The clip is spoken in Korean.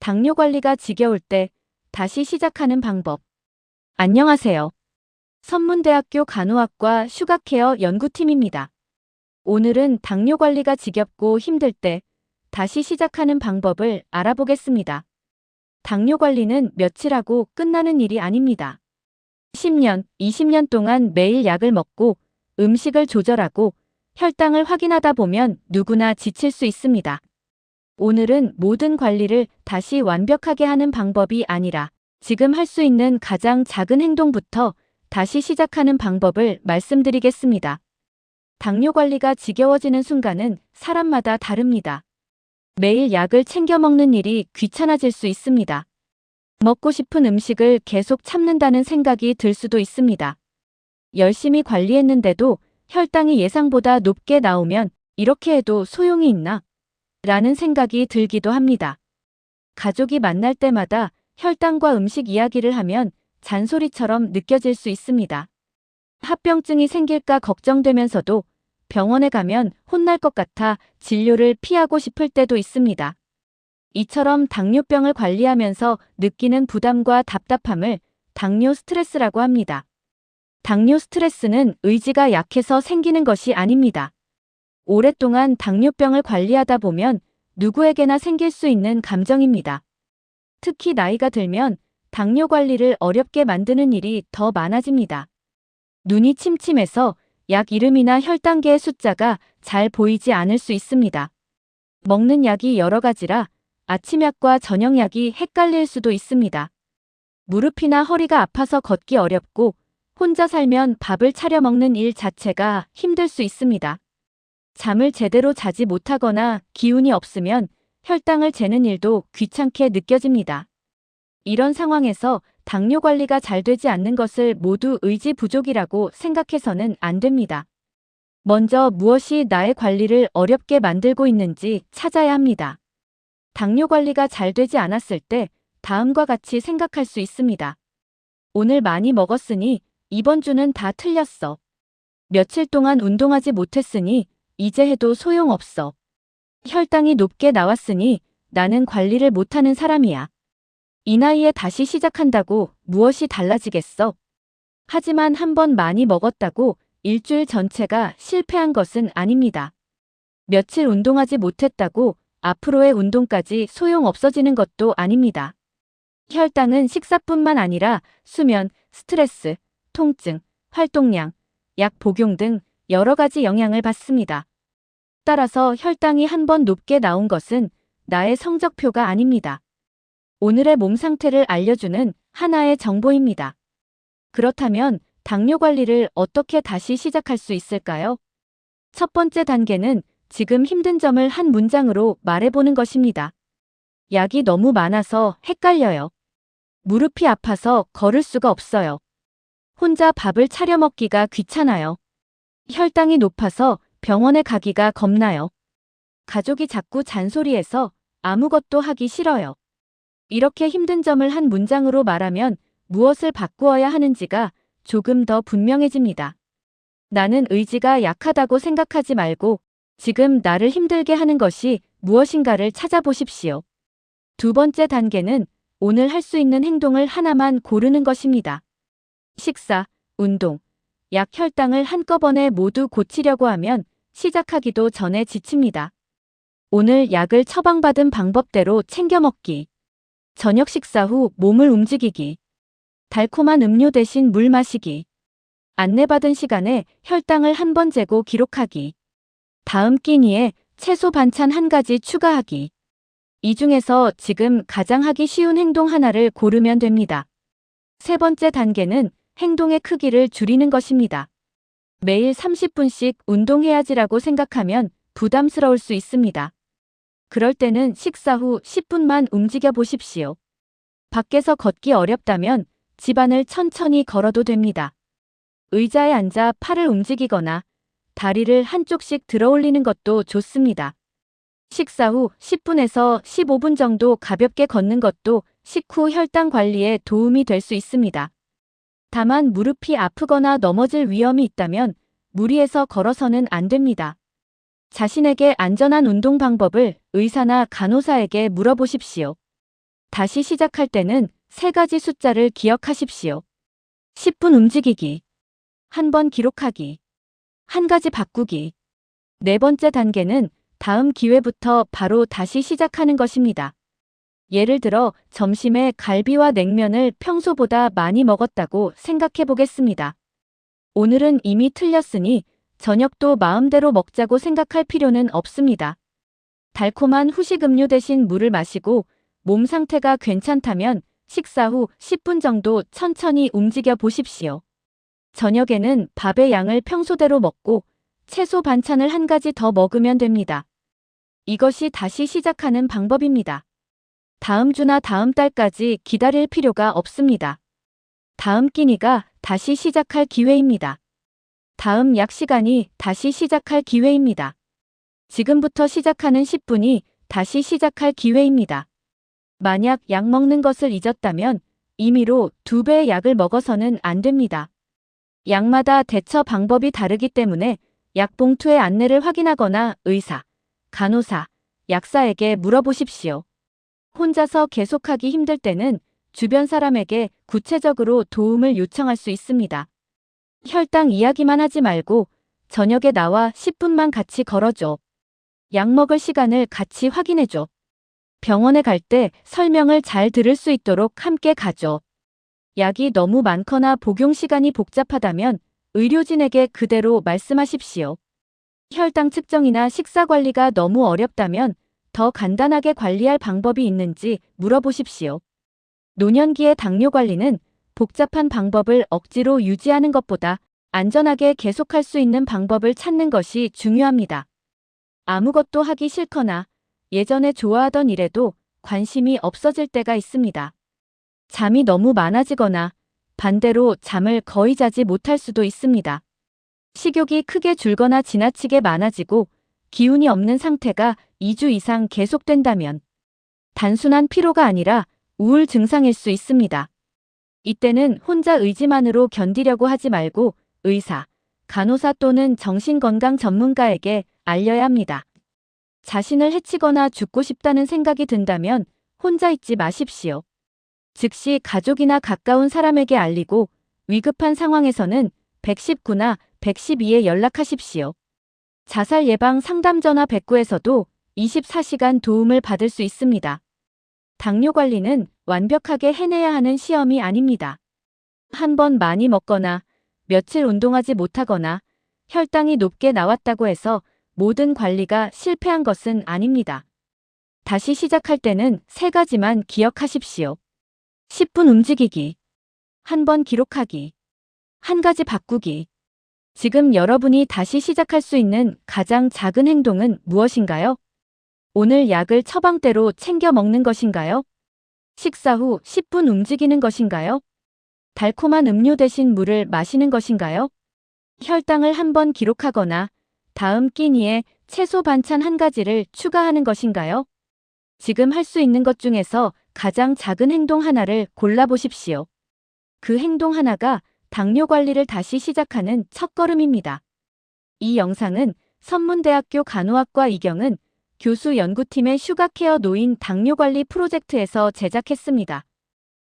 당뇨 관리가 지겨울 때 다시 시작하는 방법. 안녕하세요. 선문대학교 간호학과 슈가케어 연구팀입니다. 오늘은 당뇨 관리가 지겹고 힘들 때 다시 시작하는 방법을 알아보겠습니다. 당뇨 관리는 며칠 하고 끝나는 일이 아닙니다. 10년, 20년 동안 매일 약을 먹고 음식을 조절하고 혈당을 확인하다 보면 누구나 지칠 수 있습니다. 오늘은 모든 관리를 다시 완벽하게 하는 방법이 아니라 지금 할 수 있는 가장 작은 행동부터 다시 시작하는 방법을 말씀드리겠습니다. 당뇨 관리가 지겨워지는 순간은 사람마다 다릅니다. 매일 약을 챙겨 먹는 일이 귀찮아질 수 있습니다. 먹고 싶은 음식을 계속 참는다는 생각이 들 수도 있습니다. 열심히 관리했는데도 혈당이 예상보다 높게 나오면 이렇게 해도 소용이 있나? 라는 생각이 들기도 합니다. 가족이 만날 때마다 혈당과 음식 이야기를 하면 잔소리처럼 느껴질 수 있습니다. 합병증이 생길까 걱정되면서도 병원에 가면 혼날 것 같아 진료를 피하고 싶을 때도 있습니다. 이처럼 당뇨병을 관리하면서 느끼는 부담과 답답함을 당뇨 스트레스라고 합니다. 당뇨 스트레스는 의지가 약해서 생기는 것이 아닙니다. 오랫동안 당뇨병을 관리하다 보면 누구에게나 생길 수 있는 감정입니다. 특히 나이가 들면 당뇨 관리를 어렵게 만드는 일이 더 많아집니다. 눈이 침침해서 약 이름이나 혈당계의 숫자가 잘 보이지 않을 수 있습니다. 먹는 약이 여러 가지라 아침약과 저녁약이 헷갈릴 수도 있습니다. 무릎이나 허리가 아파서 걷기 어렵고 혼자 살면 밥을 차려 먹는 일 자체가 힘들 수 있습니다. 잠을 제대로 자지 못하거나 기운이 없으면 혈당을 재는 일도 귀찮게 느껴집니다. 이런 상황에서 당뇨 관리가 잘 되지 않는 것을 모두 의지 부족이라고 생각해서는 안 됩니다. 먼저 무엇이 나의 관리를 어렵게 만들고 있는지 찾아야 합니다. 당뇨 관리가 잘 되지 않았을 때 다음과 같이 생각할 수 있습니다. 오늘 많이 먹었으니 이번 주는 다 틀렸어. 며칠 동안 운동하지 못했으니 이제 해도 소용없어. 혈당이 높게 나왔으니 나는 관리를 못하는 사람이야. 이 나이에 다시 시작한다고 무엇이 달라지겠어? 하지만 한 번 많이 먹었다고 일주일 전체가 실패한 것은 아닙니다. 며칠 운동하지 못했다고 앞으로의 운동까지 소용없어지는 것도 아닙니다. 혈당은 식사뿐만 아니라 수면, 스트레스, 통증, 활동량, 약 복용 등 여러 가지 영향을 받습니다. 따라서 혈당이 한 번 높게 나온 것은 나의 성적표가 아닙니다. 오늘의 몸 상태를 알려주는 하나의 정보입니다. 그렇다면 당뇨 관리를 어떻게 다시 시작할 수 있을까요? 첫 번째 단계는 지금 힘든 점을 한 문장으로 말해보는 것입니다. 약이 너무 많아서 헷갈려요. 무릎이 아파서 걸을 수가 없어요. 혼자 밥을 차려 먹기가 귀찮아요. 혈당이 높아서 병원에 가기가 겁나요. 가족이 자꾸 잔소리해서 아무것도 하기 싫어요. 이렇게 힘든 점을 한 문장으로 말하면 무엇을 바꾸어야 하는지가 조금 더 분명해집니다. 나는 의지가 약하다고 생각하지 말고 지금 나를 힘들게 하는 것이 무엇인가를 찾아보십시오. 두 번째 단계는 오늘 할 수 있는 행동을 하나만 고르는 것입니다. 식사, 운동, 약, 혈당을 한꺼번에 모두 고치려고 하면 시작하기도 전에 지칩니다. 오늘 약을 처방받은 방법대로 챙겨 먹기. 저녁 식사 후 몸을 움직이기. 달콤한 음료 대신 물 마시기. 안내받은 시간에 혈당을 한 번 재고 기록하기. 다음 끼니에 채소 반찬 한 가지 추가하기. 이 중에서 지금 가장 하기 쉬운 행동 하나를 고르면 됩니다. 세 번째 단계는 행동의 크기를 줄이는 것입니다. 매일 30분씩 운동해야지라고 생각하면 부담스러울 수 있습니다. 그럴 때는 식사 후 10분만 움직여 보십시오. 밖에서 걷기 어렵다면 집안을 천천히 걸어도 됩니다. 의자에 앉아 팔을 움직이거나 다리를 한쪽씩 들어 올리는 것도 좋습니다. 식사 후 10분에서 15분 정도 가볍게 걷는 것도 식후 혈당 관리에 도움이 될 수 있습니다. 다만 무릎이 아프거나 넘어질 위험이 있다면 무리해서 걸어서는 안 됩니다. 자신에게 안전한 운동 방법을 의사나 간호사에게 물어보십시오. 다시 시작할 때는 세 가지 숫자를 기억하십시오. 10분 움직이기, 한 번 기록하기, 한 가지 바꾸기. 네 번째 단계는 다음 기회부터 바로 다시 시작하는 것입니다. 예를 들어 점심에 갈비와 냉면을 평소보다 많이 먹었다고 생각해 보겠습니다. 오늘은 이미 틀렸으니 저녁도 마음대로 먹자고 생각할 필요는 없습니다. 달콤한 후식 음료 대신 물을 마시고 몸 상태가 괜찮다면 식사 후 10분 정도 천천히 움직여 보십시오. 저녁에는 밥의 양을 평소대로 먹고 채소 반찬을 한 가지 더 먹으면 됩니다. 이것이 다시 시작하는 방법입니다. 다음 주나 다음 달까지 기다릴 필요가 없습니다. 다음 끼니가 다시 시작할 기회입니다. 다음 약 시간이 다시 시작할 기회입니다. 지금부터 시작하는 10분이 다시 시작할 기회입니다. 만약 약 먹는 것을 잊었다면 임의로 2배의 약을 먹어서는 안 됩니다. 약마다 대처 방법이 다르기 때문에 약 봉투의 안내를 확인하거나 의사, 간호사, 약사에게 물어보십시오. 혼자서 계속하기 힘들 때는 주변 사람에게 구체적으로 도움을 요청할 수 있습니다. 혈당 이야기만 하지 말고 저녁에 나와 10분만 같이 걸어줘. 약 먹을 시간을 같이 확인해줘. 병원에 갈 때 설명을 잘 들을 수 있도록 함께 가줘. 약이 너무 많거나 복용 시간이 복잡하다면 의료진에게 그대로 말씀하십시오. 혈당 측정이나 식사 관리가 너무 어렵다면 더 간단하게 관리할 방법이 있는지 물어보십시오. 노년기의 당뇨 관리는 복잡한 방법을 억지로 유지하는 것보다 안전하게 계속할 수 있는 방법을 찾는 것이 중요합니다. 아무것도 하기 싫거나 예전에 좋아하던 일에도 관심이 없어질 때가 있습니다. 잠이 너무 많아지거나 반대로 잠을 거의 자지 못할 수도 있습니다. 식욕이 크게 줄거나 지나치게 많아지고 기운이 없는 상태가 2주 이상 계속된다면 단순한 피로가 아니라 우울 증상일 수 있습니다. 이때는 혼자 의지만으로 견디려고 하지 말고 의사, 간호사 또는 정신건강 전문가에게 알려야 합니다. 자신을 해치거나 죽고 싶다는 생각이 든다면 혼자 있지 마십시오. 즉시 가족이나 가까운 사람에게 알리고 위급한 상황에서는 119나 112에 연락하십시오. 자살 예방 상담 전화 109에서도 24시간 도움을 받을 수 있습니다. 당뇨 관리는 완벽하게 해내야 하는 시험이 아닙니다. 한 번 많이 먹거나 며칠 운동하지 못하거나 혈당이 높게 나왔다고 해서 모든 관리가 실패한 것은 아닙니다. 다시 시작할 때는 세 가지만 기억하십시오. 10분 움직이기, 한 번 기록하기, 한 가지 바꾸기. 지금 여러분이 다시 시작할 수 있는 가장 작은 행동은 무엇인가요? 오늘 약을 처방대로 챙겨 먹는 것인가요? 식사 후 10분 움직이는 것인가요? 달콤한 음료 대신 물을 마시는 것인가요? 혈당을 한 번 기록하거나 다음 끼니에 채소 반찬 한 가지를 추가하는 것인가요? 지금 할 수 있는 것 중에서 가장 작은 행동 하나를 골라보십시오. 그 행동 하나가 당뇨 관리를 다시 시작하는 첫걸음입니다. 이 영상은 선문대학교 간호학과 이경은 교수 연구팀의 슈가케어 노인 당뇨 관리 프로젝트에서 제작했습니다.